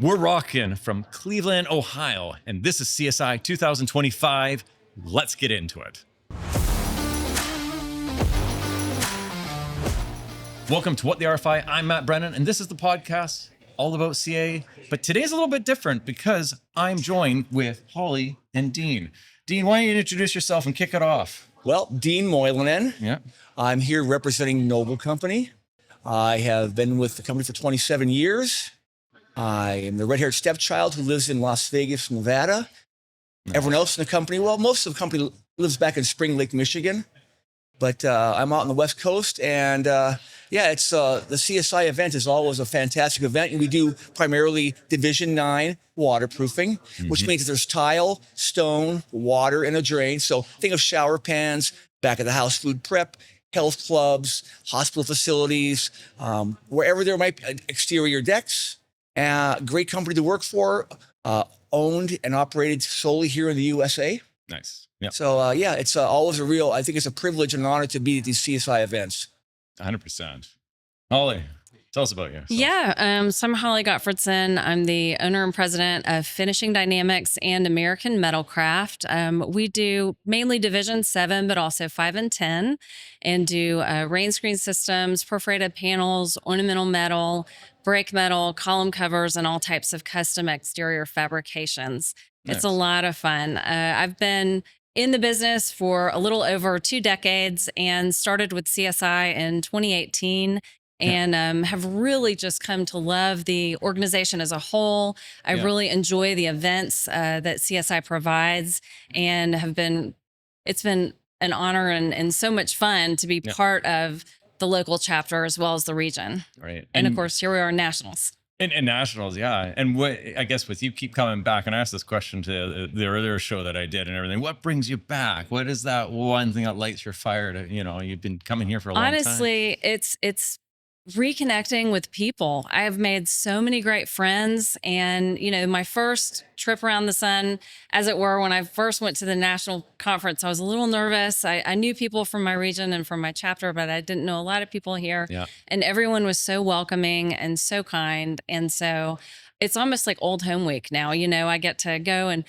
We're rocking from Cleveland, Ohio, and this is CSI 2025. Let's get into it. Welcome to What the RFI. I'm Matt Brennan, and this is the podcast all about CA. But today's a little bit different because I'm joined with Holly and Dean. Dean, why don't you introduce yourself and kick it off? Well, Dean Moylanen. Yeah. I'm here representing Noble Company. I have been with the company for 27 years. I am the red-haired stepchild who lives in Las Vegas, Nevada. Nice. Everyone else in the company, well, most of the company lives back in Spring Lake, Michigan. But I'm out on the West Coast, and it's the CSI event is always a fantastic event. And we do primarily Division 9 waterproofing, which means there's tile, stone, water, and a drain. So think of shower pans, back of the house food prep, health clubs, hospital facilities, wherever there might be exterior decks. Great company to work for, owned and operated solely here in the USA. Nice. Yeah. So, it's always I think it's a privilege and an honor to be at these CSI events. 100%. Holly, tell us about you. So I'm Holly Gottfredson. I'm the owner and president of Finishing Dynamics and American Metalcraft. We do mainly Division 7, but also 5 and 10, and do rain screen systems, perforated panels, ornamental metal, brake metal, column covers, and all types of custom exterior fabrications. Nice. It's a lot of fun. I've been in the business for a little over 2 decades and started with CSI in 2018 and have really just come to love the organization as a whole. I really enjoy the events that CSI provides and it's been an honor and so much fun to be part of the local chapter as well as the region. Right. And of course, here we are in nationals. And nationals, yeah. And what I guess with you keep coming back, and I asked this question to the earlier show that I did and everything. What brings you back? What is that one thing that lights your fire to, you've been coming here for a long time? Honestly, it's reconnecting with people. I have made so many great friends, and my first trip around the sun, as it were, when I first went to the national conference, I was a little nervous. I knew people from my region and from my chapter, but I didn't know a lot of people here. Yeah. And everyone was so welcoming and so kind. And so it's almost like old home week now. I get to go and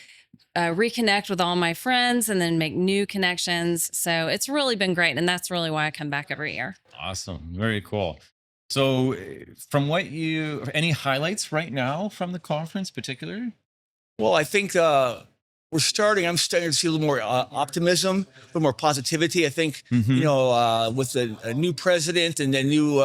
reconnect with all my friends and then make new connections. So it's really been great. And that's really why I come back every year. Awesome. Very cool. So from any highlights right now from the conference particularly? Well, I think I'm starting to see a little more optimism, a little more positivity. I think, with a new president and a new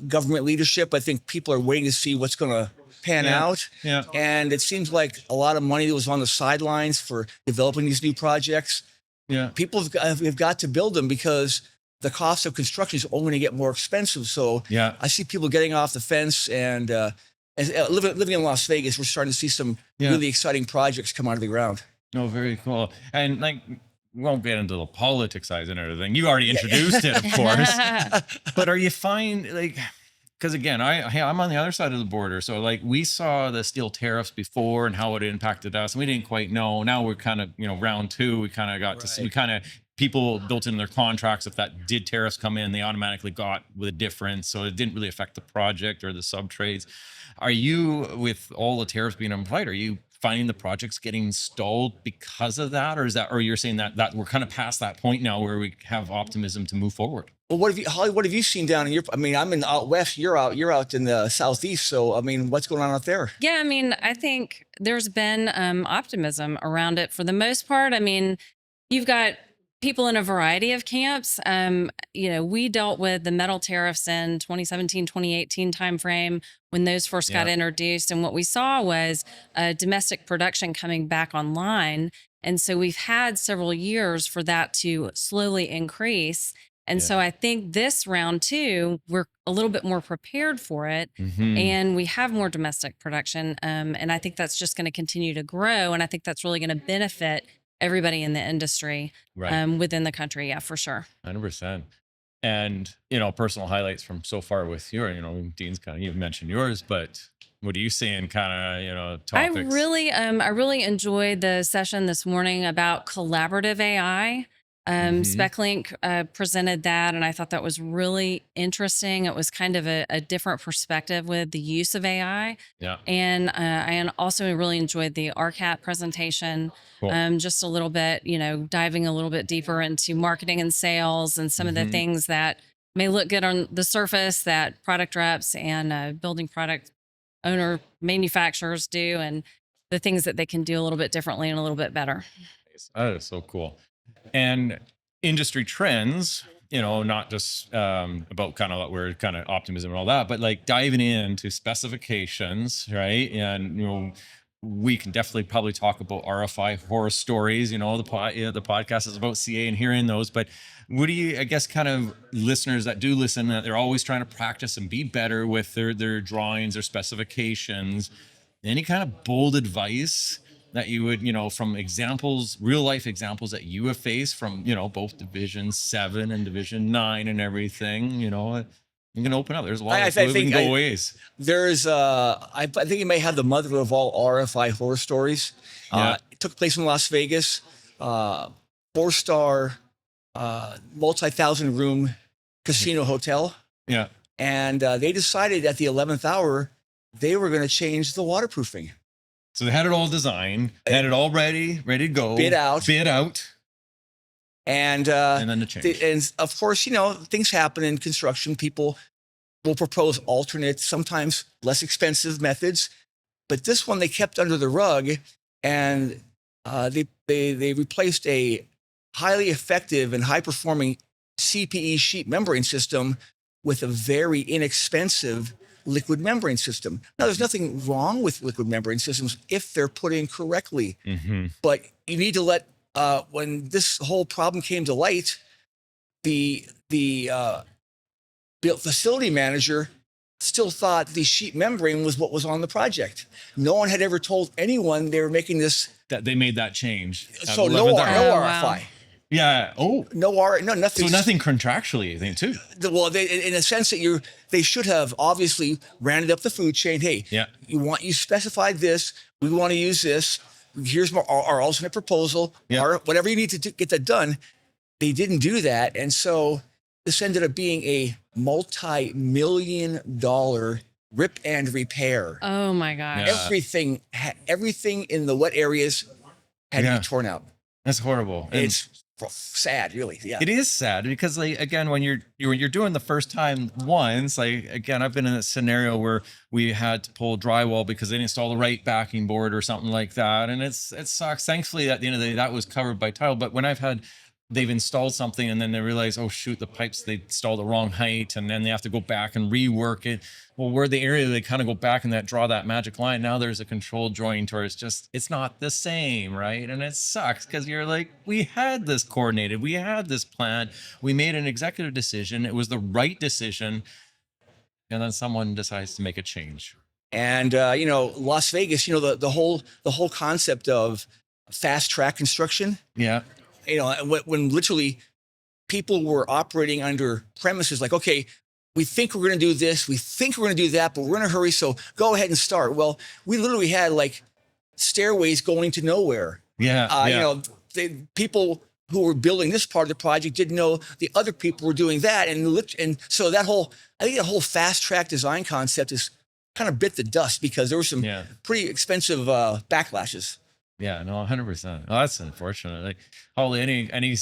government leadership, I think people are waiting to see what's going to pan out. Yeah. And it seems like a lot of money that was on the sidelines for developing these new projects. Yeah. People have got to build them because the cost of construction is only going to get more expensive. So I see people getting off the fence and living in Las Vegas, we're starting to see some really exciting projects come out of the ground. Oh, very cool. And we won't get into the politics side and everything. You already introduced it, of course. But are you fine? Because again, I'm on the other side of the border. So we saw the steel tariffs before and how it impacted us. And we didn't quite know. Now we're kind of, round 2, we kind of got to see, people built in their contracts. If that did tariffs come in, they automatically got with a difference. So it didn't really affect the project or the sub trades. Are you, with all the tariffs being applied, are you finding the projects getting stalled because of that? Or you're saying that we're kind of past that point now where we have optimism to move forward? Well, Holly, what have you seen down in I'm in out west, you're out in the southeast. So, what's going on out there? Yeah, I think there's been optimism around it for the most part. You've got people in a variety of camps. We dealt with the metal tariffs in 2017, 2018 timeframe when those first got introduced. And what we saw was domestic production coming back online. And so we've had several years for that to slowly increase. And so I think this round 2, we're a little bit more prepared for it, and we have more domestic production. And I think that's just going to continue to grow. And I think that's really going to benefit everybody in the industry within the country. Yeah, for sure. 100%. And, personal highlights from so far with your, Dean's you've mentioned yours, but what are you seeing topics? I really enjoyed the session this morning about collaborative AI. SpecLink presented that, and I thought that was really interesting. It was kind of a different perspective with the use of AI. Yeah. And I also really enjoyed the RCAT presentation, Cool. just a little bit, diving a little bit deeper into marketing and sales and some of the things that may look good on the surface that product reps and building product owner manufacturers do, and the things that they can do a little bit differently and a little bit better. That is so cool. And industry trends, not just about kind of what we're kind of optimism and all that, but like diving into specifications, right? And we can definitely probably talk about RFI horror stories. The podcast is about CA and hearing those. But what do you, I guess, kind of listeners that do listen, that they're always trying to practice and be better with their drawings, their specifications, any kind of bold advice that you would, from examples, real life examples that you have faced from, both Division 7 and Division 9 and everything, you can open up. There's a lot of we can go ways. There's, I think you may have the mother of all RFI horror stories. Yeah. It took place in Las Vegas, 4-star, multi-thousand room casino hotel. Yeah. And they decided at the 11th hour, they were going to change the waterproofing. So they had it all designed, had it all ready to go. Bid out. And then the change. And of course, things happen in construction. People will propose alternate, sometimes less expensive methods. But this one they kept under the rug, and they replaced a highly effective and high-performing CPE sheet membrane system with a very inexpensive liquid membrane system. Now, there's nothing wrong with liquid membrane systems if they're put in correctly. But you need to let, when this whole problem came to light, the facility manager still thought the sheet membrane was what was on the project. No one had ever told anyone they were making this. That they made that change. So no RFI. Wow. Yeah. Oh. No nothing. So nothing contractually, I think, too. Well, in a sense that they should have obviously ran it up the food chain. Hey, yeah, you specified this. We want to use this. Here's our alternate proposal. Yeah. Whatever you need to get that done. They didn't do that, and so this ended up being a multi-million-dollar rip and repair. Oh my gosh! Yeah. Everything in the wet areas had to be torn out. That's horrible. It's sad, really. Yeah, it is sad because, like, again, when you're doing the first time once, like, again, I've been in a scenario where we had to pull drywall because they didn't install the right backing board or something like that, and it sucks. Thankfully, at the end of the day, that was covered by title. But when they've installed something and then they realize, oh shoot, the pipes, they installed the wrong height, and then they have to go back and rework it. Well, where the area they kind of go back and draw that magic line, now there's a controlled joint where it's not the same, right? And it sucks because you're like, we had this coordinated, we had this plan, we made an executive decision, it was the right decision, and then someone decides to make a change. And Las Vegas, the whole concept of fast track construction. Yeah. When literally people were operating under premises like, okay, we think we're going to do this, we think we're going to do that, but we're in a hurry, so go ahead and start. Well, we literally had like stairways going to nowhere. Yeah. People who were building this part of the project didn't know the other people were doing that, and so I think that whole fast track design concept is kind of bit the dust because there were some pretty expensive backlashes. Yeah, no, 100%. Oh, that's unfortunate. Like, Holly, any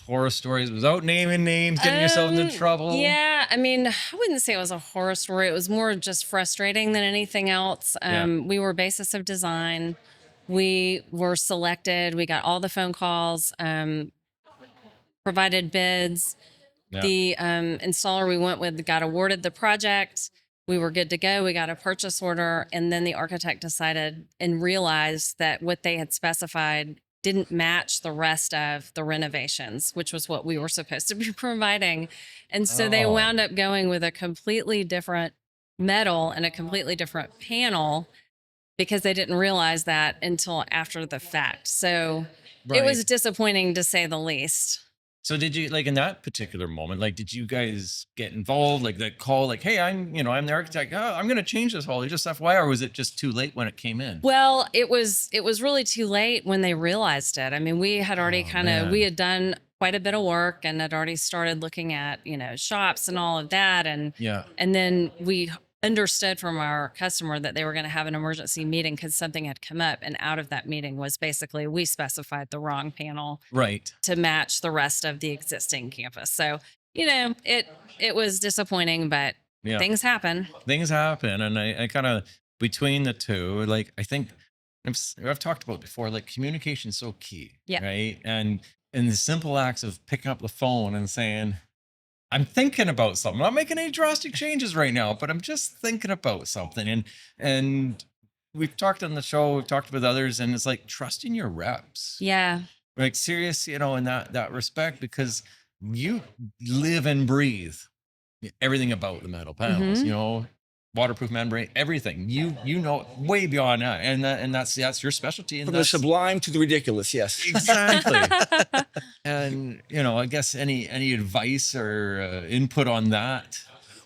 horror stories without naming names, getting yourself into trouble? Yeah, I mean, I wouldn't say it was a horror story. It was more just frustrating than anything else. We were basis of design. We were selected. We got all the phone calls, provided bids. Yeah. The installer we went with got awarded the project. We were good to go. We got a purchase order, and then the architect decided and realized that what they had specified didn't match the rest of the renovations, which was what we were supposed to be providing. And so they wound up going with a completely different metal and a completely different panel because they didn't realize that until after the fact. So it was disappointing, to say the least. So did you, like, in that particular moment, like, did you guys get involved, like that call, like, hey, I'm the architect, I'm going to change this whole, just FYI, or was it just too late when it came in? Well, it was really too late when they realized it. I mean, we had already we had done quite a bit of work and had already started looking at, shops and all of that. Yeah. And then we understood from our customer that they were going to have an emergency meeting because something had come up. And out of that meeting was basically we specified the wrong panel Right. to match the rest of the existing campus. So, it was disappointing, but Yeah. things happen. Things happen, and I kind of between the two, like I think I've talked about before, like communication is so key, Yeah. right? And the simple acts of picking up the phone and saying, "I'm thinking about something. I'm not making any drastic changes right now, but I'm just thinking about something." And we've talked on the show, we've talked with others, and it's like trusting your reps, Yeah. like serious, in that respect, because you live and breathe everything about the metal panels, Mhm. waterproof membrane, everything. You know way beyond that, and that's your specialty, and From the that's sublime to the ridiculous, yes. exactly. And I guess any advice or input on that?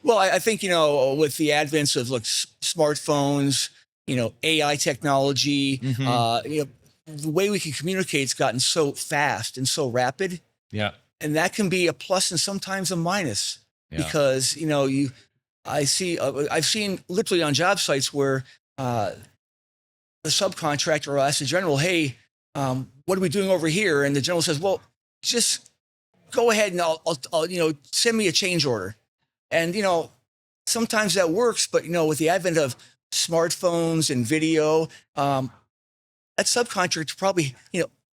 Well, I think, with the advent of smartphones, AI technology, Mhm. the way we can communicate has gotten so fast and so rapid. Yeah, And that can be a plus and sometimes a minus yeah, because, I've seen literally on job sites where the subcontractor will ask the general, hey, what are we doing over here? And the general says, well, just go ahead and I'll send me a change order. And, sometimes that works, but, with the advent of smartphones and video, that subcontractor probably,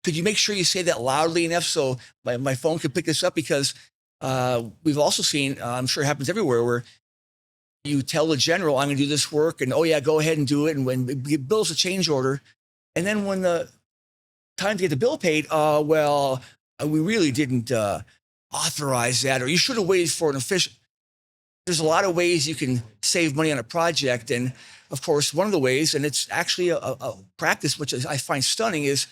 could you make sure you say that loudly enough so my phone can pick this up? Because we've also seen, I'm sure it happens everywhere, where you tell the general, I'm going to do this work, and oh yeah, go ahead and do it. And when it bills a change order, and then when the time to get the bill paid, we really didn't authorize that, or you should have waited for an official. There's a lot of ways you can save money on a project. And of course, one of the ways, and it's actually a practice, which I find stunning, is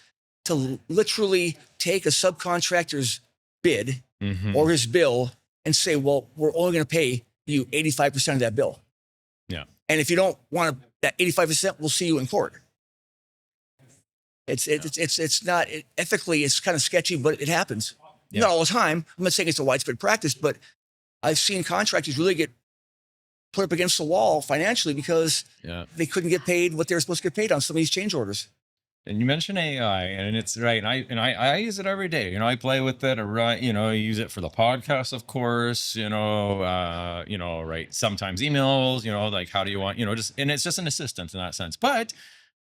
to literally take a subcontractor's bid Mhm. or his bill and say, well, we're only going to pay you 85% of that bill. Yeah. And if you don't want that 85%, we'll see you in court. It's not ethically, it's kind of sketchy, but it happens. Yeah. Not all the time. I'm not saying it's a widespread practice, but I've seen contractors really get put up against the wall financially because Yeah. they couldn't get paid what they were supposed to get paid on some of these change orders. And you mentioned AI, and it's right. And I use it every day. I play with it. I use it for the podcast, of course. Right. Sometimes emails. Like how do you want? And it's just an assistant in that sense. But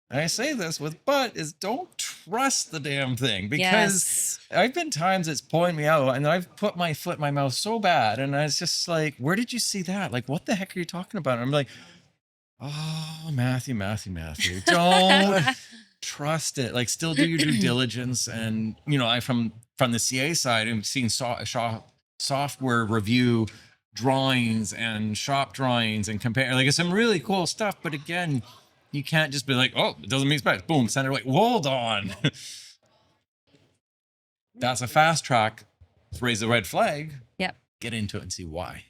and I say this with is don't trust the damn thing, because Yes. I've been times it's pulling me out and I've put my foot in my mouth so bad, and I was just like, where did you see that? Like, what the heck are you talking about? And I'm like, oh, Matthew, don't trust it. Like, still do your due diligence. And I from the CA side, I'm seeing software review drawings and shop drawings and compare, like, it's some really cool stuff. But again, you can't just be like, oh, it doesn't meet specs, boom, send it away. Hold on. That's a fast track. Raise the red flag. Yep. Get into it and see why.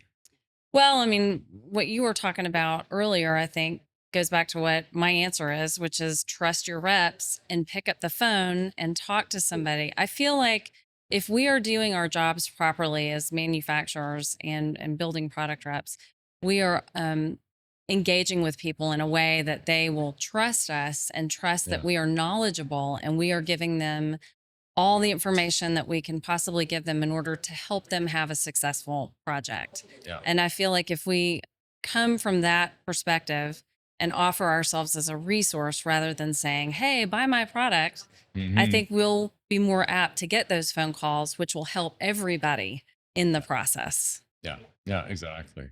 Well, I mean, what you were talking about earlier, I think goes back to what my answer is, which is trust your reps and pick up the phone and talk to somebody. I feel like if we are doing our jobs properly as manufacturers and building product reps, we are engaging with people in a way that they will trust us and trust that Yeah. we are knowledgeable and we are giving them all the information that we can possibly give them in order to help them have a successful project. Yeah. And I feel like if we come from that perspective and offer ourselves as a resource rather than saying, hey, buy my product, I Mhm. think we'll be more apt to get those phone calls, which will help everybody in the process. Yeah, exactly.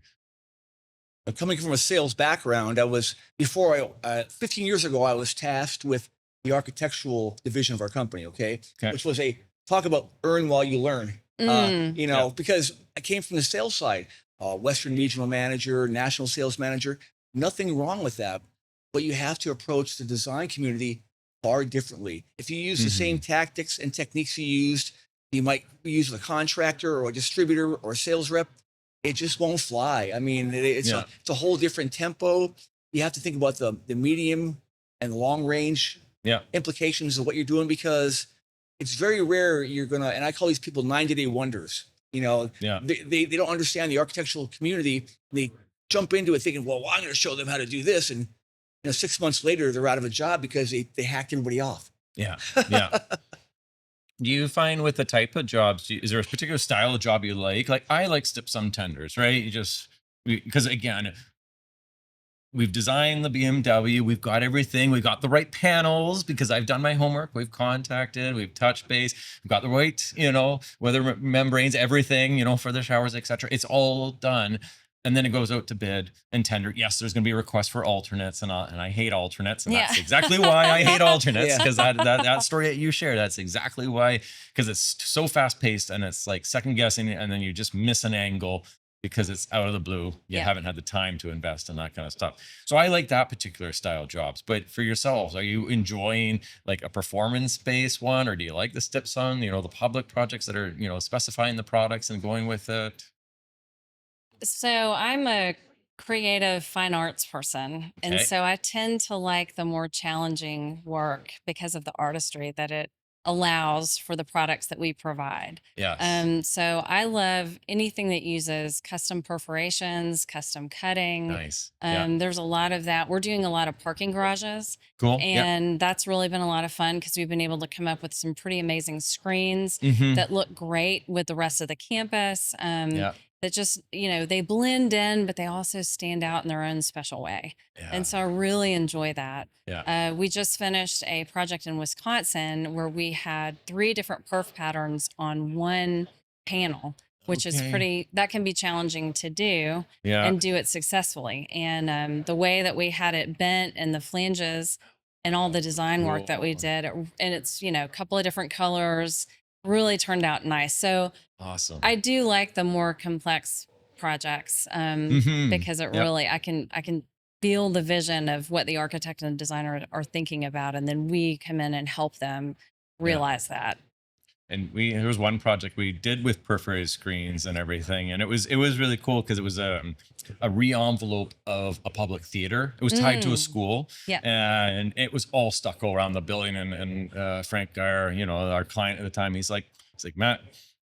Coming from a sales background, 15 years ago, I was tasked with the architectural division of our company, okay? Okay. Which was talk about earn while you learn. Mm. Because I came from the sales side, Western regional manager, national sales manager, nothing wrong with that. But you have to approach the design community far differently. If you use the same tactics and techniques you might use with a contractor or a distributor or a sales rep, it just won't fly. I mean, it's a whole different tempo. You have to think about the medium and long range Yeah. implications of what you're doing, because it's very rare you're gonna, and I call these people 90-day wonders. You know, Yeah. they don't understand the architectural community. They jump into it thinking, well, I'm going to show them how to do this, and 6 months later they're out of a job because they hacked everybody off. Yeah. Yeah. Do you find with the type of jobs, is there a particular style of job you like? Like I like stip some tenders, right? Because again, we've designed the BMW, we've got everything, we've got the right panels because I've done my homework, we've contacted, we've touched base, we've got the right, weather membranes, everything, for the showers, etc. It's all done. And then it goes out to bid and tender. Yes, there's going to be a request for alternates, and I hate alternates, and that's exactly why I hate alternates. Because that story that you share, that's exactly why. Because it's so fast paced, and it's like second guessing, and then you just miss an angle because it's out of the blue. You haven't had the time to invest in that kind of stuff. So I like that particular style jobs. But for yourselves, are you enjoying like a performance-based one, or do you like the stip song? The public projects that are specifying the products and going with it. So I'm a creative fine arts person. And Okay. so I tend to like the more challenging work because of the artistry that it allows for the products that we provide. Yes. So I love anything that uses custom perforations, custom cutting. Nice. Yeah. There's a lot of that. We're doing a lot of parking garages, Cool. Yeah. and that's really been a lot of fun because we've been able to come up with some pretty amazing screens Mhm. that look great with the rest of the campus. Yeah. That just, they blend in, but they also stand out in their own special way. Yeah. And so I really enjoy that. Yeah. We just finished a project in Wisconsin where we had 3 different perf patterns on one panel, which is Okay. that can be challenging to do Yeah. and do it successfully. And the way that we had it bent and the flanges and all the design work that we Cool. did, and it's, a couple of different colors, really turned out nice. So Awesome. I do like the more complex projects Mhm. because it Yep. really I can feel the vision of what the architect and designer are thinking about, and then we come in and help them Yeah. realize that. And there was one project we did with perforated screens and everything, and it was really cool because it was a re-envelope of a public theater. It was tied to a Mm, school, yeah. and it was all stucco around the building. And Frank Geyer, our client at the time, he's like, Matt,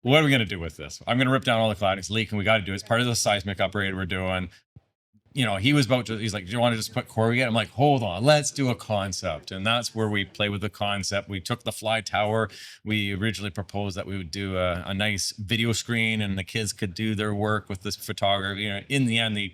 what are we gonna do with this? I'm gonna rip down all the cladding. It's leaking. We got to do it. It's part of the seismic upgrade we're doing. He was about to, he's like, do you want to just put corrugate? I'm like, hold on, let's do a concept. And that's where we play with the concept. We took the fly tower. We originally proposed that we would do a nice video screen and the kids could do their work with this photography. In the end, the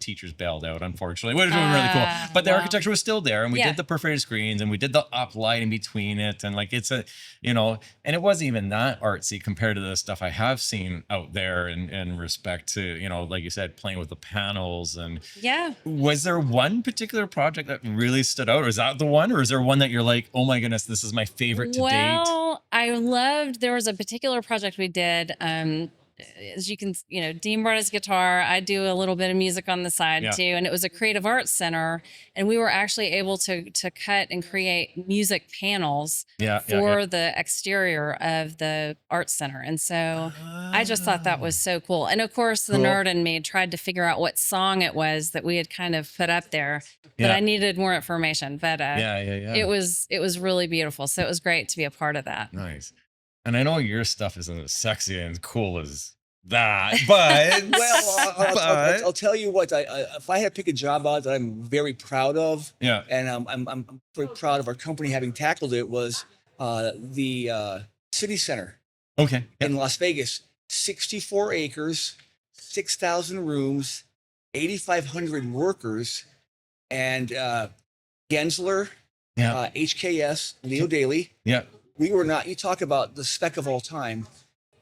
teachers bailed out, unfortunately, which was really cool. But the Wow. architecture was still there, and we Yeah. did the perforated screens and we did the up light in between it. And like, it's and it wasn't even that artsy compared to the stuff I have seen out there in respect to, like you said, playing with the panels. And Yeah. was there one particular project that really stood out, or is that the one, or is there one that you're like, oh my goodness, this is my favorite to date? Well, there was a particular project we did. As you can, Dean brought his guitar. I do a little bit of music on the side Yeah. too. And it was a creative arts center. And we were actually able to cut and create music panels Yeah. for the exterior of the arts center. And so I just thought that was so cool. And of course, the Cool. nerd in me tried to figure out what song it was that we had kind of put up there, but Yeah. I needed more information. But Yeah. it was really beautiful. So it was great to be a part of that. Nice. And I know your stuff isn't as sexy and cool as that, but Well, but I'll tell you what. If I had to pick a job out that I'm very proud of, yeah. and I'm very proud of our company having tackled it, was the city center Okay. Yeah. in Las Vegas. 64 acres, 6,000 rooms, 8,500 workers, and Gensler, Yeah. HKS, Leo Daly. Yeah. We were not, you talk about the spec of all time.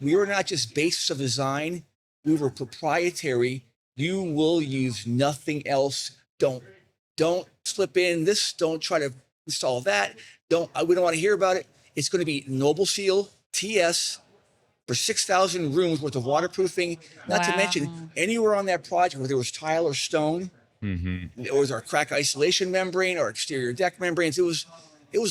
We were not just basis of design, we were proprietary. You will use nothing else. Don't slip in this, don't try to install that. We don't want to hear about it. It's going to be Noble Seal TS for 6,000 rooms worth of waterproofing. Not to Wow. mention anywhere on that project where there was tile or stone, Mm-hmm. it was our crack isolation membrane, our exterior deck membranes. It was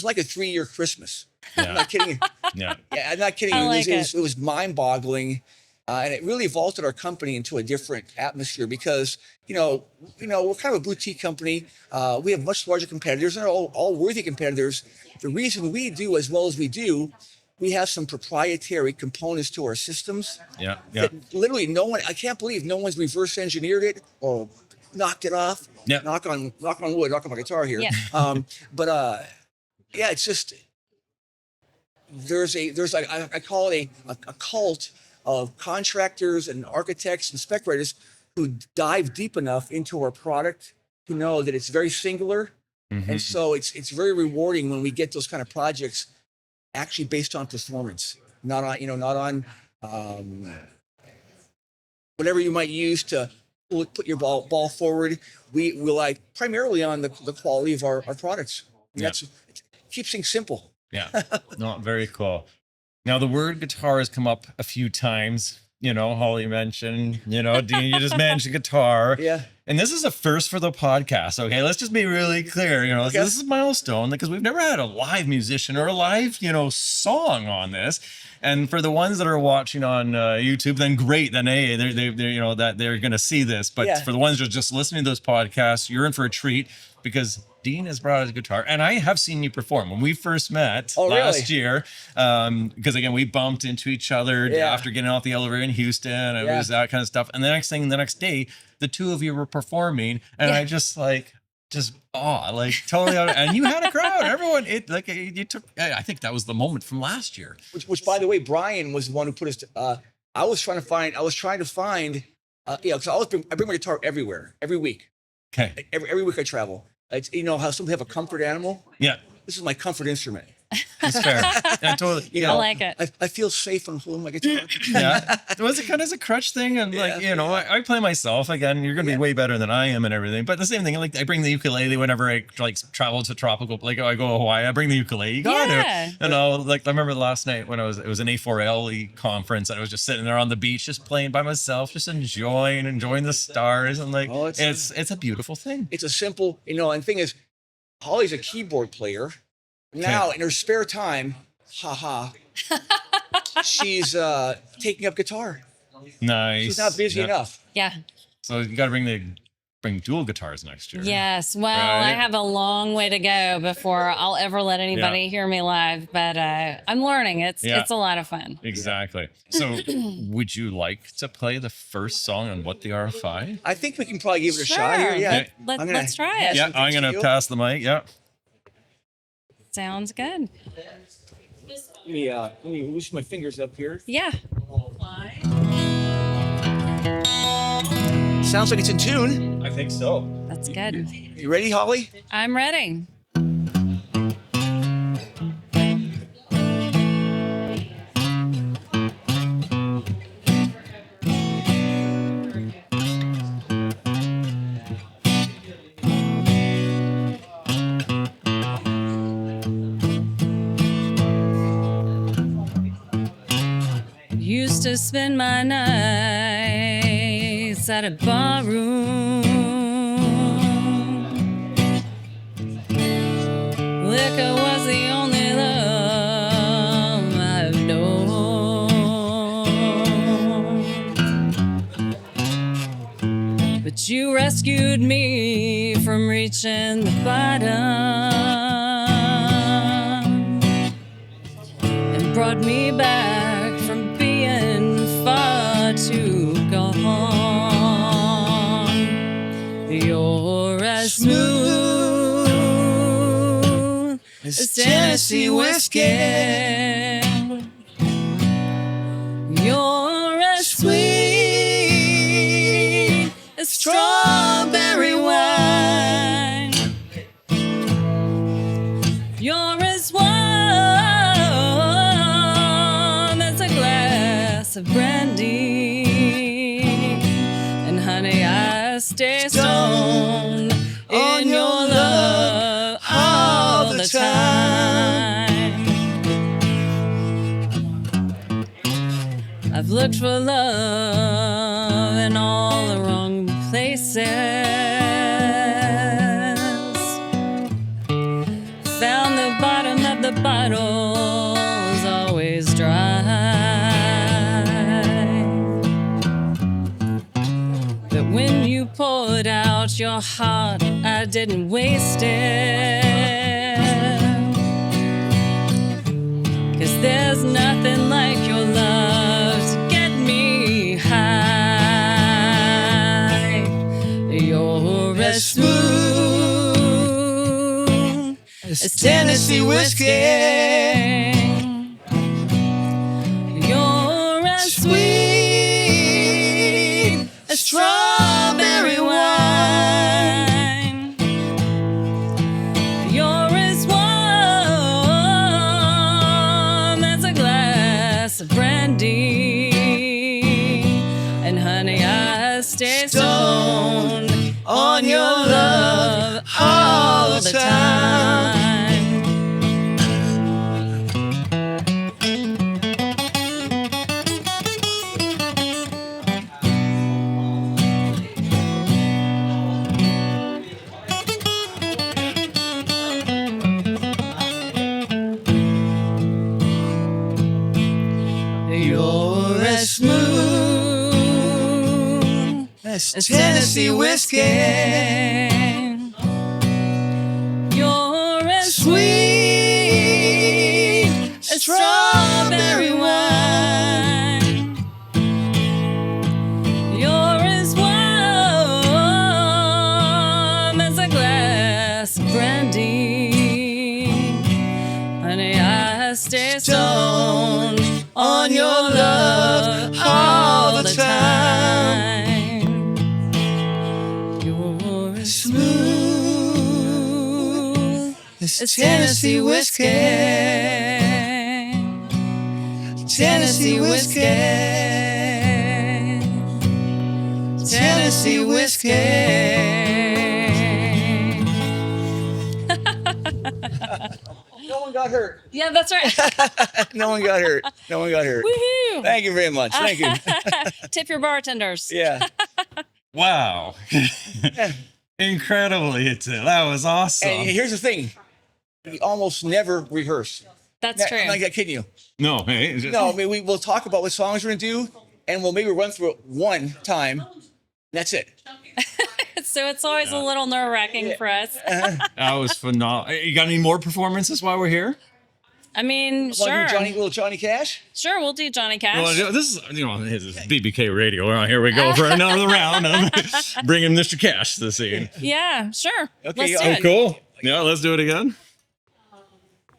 like a 3-year Christmas. I'm Yeah. not kidding. Yeah. Yeah, I'm not kidding. I It was, like it was, it was mind-boggling. And it really vaulted our company into a different atmosphere because, we're kind of a boutique company. We have much larger competitors, and they're all worthy competitors. The reason we do as well as we do, we have some proprietary components to our systems Yeah. that literally I can't believe no one's reverse engineered it or knocked it off. Yeah. Knock on wood, knock on my guitar here. Yeah. It's just, I call it a cult of contractors and architects and spec writers who dive deep enough into our product to know that it's very singular. Mm-hmm. And so it's very rewarding when we get those kind of projects actually based on performance, not on whatever you might use to put your ball forward. We rely primarily on the quality of our products. And Yeah. it keeps things simple. Yeah. No, very cool. Now, the word guitar has come up a few times. Holly mentioned, Dean, you just mentioned guitar. Yeah. And this is a first for the podcast. Okay. Let's just be really clear. Okay. This is a milestone because we've never had a live musician or a live, song on this. And for the ones that are watching on YouTube, then great. Then, hey, they're going to see this. But Yeah. for the ones that are just listening to those podcasts, you're in for a treat because Dean has brought his guitar, and I have seen you perform when we first met last year. Because again, we bumped into each other after getting off the elevator in Houston. It was that kind of stuff. And the next day, the two of you were performing, and I just totally. And you had a crowd. Everyone, you took. I think that was the moment from last year. Which by the way, Brian was the one who put us. I was trying to find. Because I bring my guitar everywhere, every week. Okay. Every week I travel. It's, how some have a comfort animal. Yeah. This is my comfort instrument. That's fair. Yeah, totally. I like it. I feel safe when holding my guitar. Yeah. Was it kind of as a crutch thing? And I play myself. Again, you're going to be way better than I am and everything. But the same thing, I bring the ukulele whenever I travel to tropical, I go to Hawaii, I bring the ukulele. You got it. I remember last night when it was an A4L conference, and I was just sitting there on the beach, just playing by myself, just enjoying the stars. And it's a beautiful thing. It's a simple, and the thing is, Holly's a keyboard player. Now, in her spare time, she's taking up guitar. Nice. She's not busy enough. Yeah. So you got to bring dual guitars next year. Yes. Well, I have a long way to go before I'll ever let anybody hear me live, but I'm learning. It's a lot of fun. Exactly. So would you like to play the first song on What They Are 5? I think we can probably give it a shot here. Yeah. Let's try it. Yeah, I'm going to pass the mic. Yeah. Sounds good. Let me loosen my fingers up here. Yeah. Sounds like it's in tune. I think so. That's good. You ready, Holly? I'm ready. Used to spend my nights at a bar room. Liquor was the only love I've known. But you rescued me from reaching the bottom and brought me back from being far too gone. You're as smooth as Tennessee whiskey. You're as sweet as strawberry wine. You're as warm as a glass of brandy. And honey, I stay stoned in your love all the time. I've looked for love in all the wrong places. Found the bottom of the bottle's always dry. your heart, I didn't waste it. 'Cause there's nothing like your love to get me high. You're as smooth as Tennessee whiskey. You're as sweet as strawberry wine. You're as warm as a glass of brandy. And honey, I stay stoned on your love all the time. You're as smooth That's as Tennessee whiskey. You're as sweet as strawberry wine. You're as warm as a glass of brandy. Honey, I stay stoned on your love all the time. You're as smooth as Tennessee whiskey. Tennessee whiskey. Tennessee whiskey. No one got hurt. Yeah, that's right. No one got hurt. No one got hurt. Woohoo! Thank you very much. Thank you. Tip your bartenders. Yeah. Wow. Incredibly, that was awesome. And here's the thing. We almost never rehearse. That's true. I'm not kidding you. No, hey, it's just- No, I mean, we'll talk about what songs we're going to do, and we'll maybe run through it one time. That's it. So it's always a little nerve-wracking for us. that was phenomenal. You got any more performances while we're here? I mean, Want sure. to do little Johnny Cash? Sure, we'll do Johnny Cash. Well, this is, this is BBK Radio. Well, here we go for another round of bringing Mr. Cash to the scene. Yeah, sure. Okay, Let's do it. Cool. Yeah, let's do it again.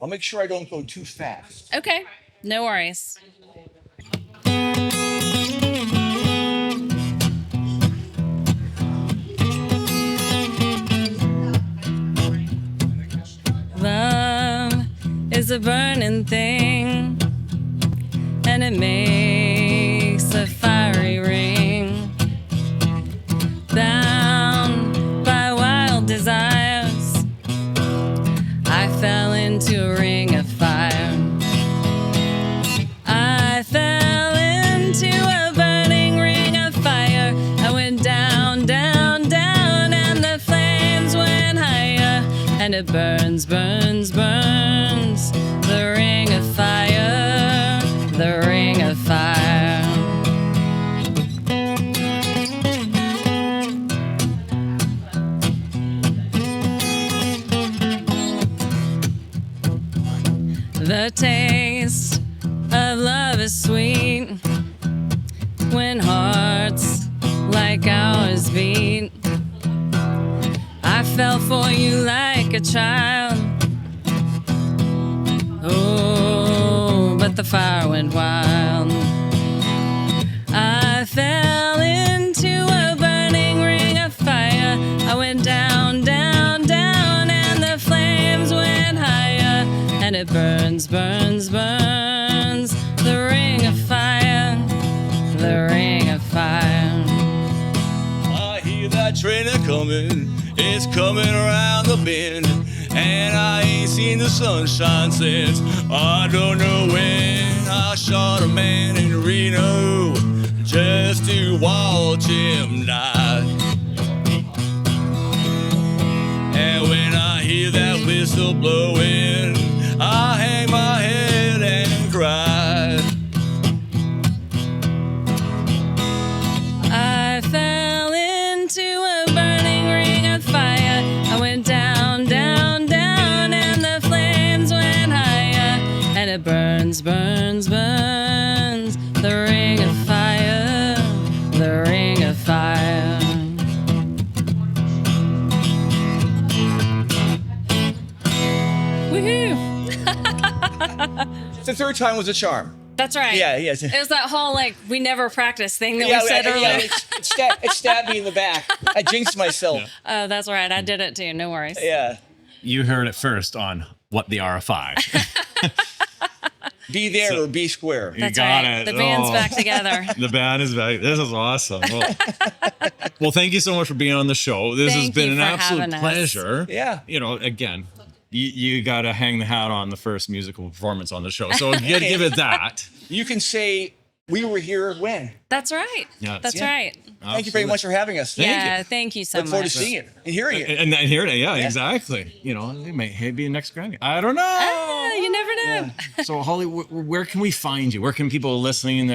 I'll make sure I don't go too fast. Okay, no worries. Love is a burning thing, and it makes a fiery ring. Bound by wild desires, I fell into a ring of fire. I fell into a burning ring of fire. I went down, down, down, and the flames went higher. And it burns, burns, burns. The ring of fire, the ring of fire. The taste of love is sweet when hearts like ours beat. I fell for you like a child. Oh, but the fire went wild. I fell into a burning ring of fire. I went down, down, down, and the flames went higher. And it burns, burns, burns. The ring of fire, the ring of fire. I hear that train a-coming. It's coming around the bend. And I ain't seen the sunshine since I don't know when. I shot a man in Reno just to watch him die. And when I hear that whistle blowing, I hang my head and cry. I fell into a burning ring Woohoo! The third time was a charm. That's right. Yeah. It was that whole like we never practice thing that Yeah, we said earlier. it stabbed me in the back. I jinxed myself. Oh, that's right. I did it too. No worries. Yeah. You heard it first on What the RFI. Be there or be square. You That's got right. it. The band's Oh. back together. The band is back. This is awesome. Well, thank you so much for being on the show. This has Thank been you an for absolute having us. pleasure. Yeah. You know, again, you got to hang the hat on the first musical performance on the show. So give it that. You can say we were here when. That's right. Yeah. That's Yeah. right. Thank you very much for having us. Thank yeah. you. Thank you so Look forward much. to seeing it and hearing it. And here it is. Yeah, exactly. You know, it may be next Grammy. I don't know. Ah, you never know. So, Holly, where can we find you? Where can people listening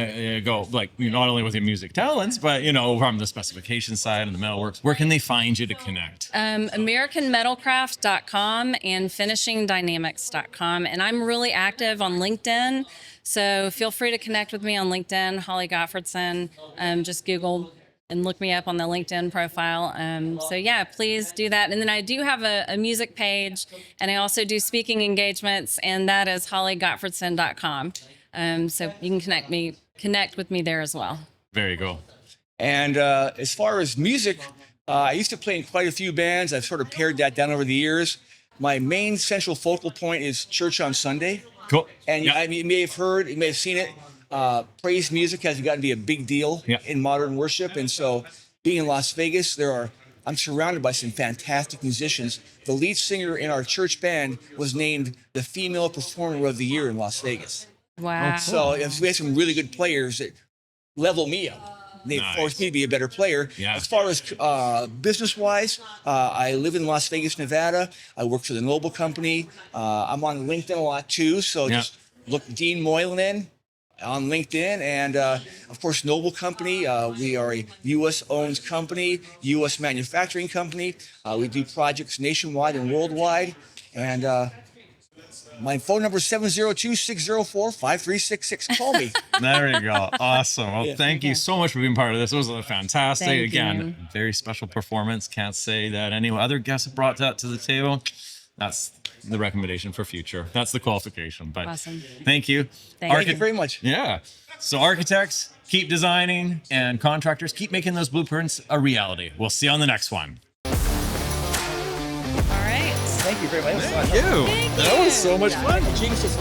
go, like, not only with your music talents, but, from the specification side and the metalworks, where can they find you to connect? AmericanMetalcraft.com and FinishingDynamics.com. And I'm really active on LinkedIn. So feel free to connect with me on LinkedIn, Holly Gottfredson. Just Google and look me up on the LinkedIn profile. So yeah, please do that. And then I do have a music page, and I also do speaking engagements, and that is hollygottfredson.com. So you can connect with me there as well. Very cool. And as far as music, I used to play in quite a few bands. I've sort of pared that down over the years. My main central focal point is Church on Sunday. Cool. And Yeah. you may have heard, you may have seen it. Praise music has gotten to be a big deal in modern worship. And so being in Las Vegas, I'm surrounded by some fantastic musicians. The lead singer in our church band was named the Female Performer of the Year in Las Vegas. Wow. So we had some really good players that level me up. They Nice. forced me to be a better player. Yeah. As far as business-wise, I live in Las Vegas, Nevada. I work for the Noble Company. I'm on LinkedIn a lot too, so just look Dean Moylan on LinkedIn. And of course, Noble Company. We are a U.S.-owned company, U.S. manufacturing company. We do projects nationwide and worldwide. And my phone number is 702-604-5366. Call me. There you go. Awesome. Well, Yeah. thank you so much for being part of this. It was a fantastic, Thank again, you. very special performance. Can't say that any other guests have brought that to the table. That's the recommendation for future. That's the qualification. But Awesome. thank you. Thank you very much. Yeah. So architects, keep designing, and contractors, keep making those blueprints a reality. We'll see you on the next one. All right. Thank you very much. Thank you. Thank That was you. so much fun. Jinx is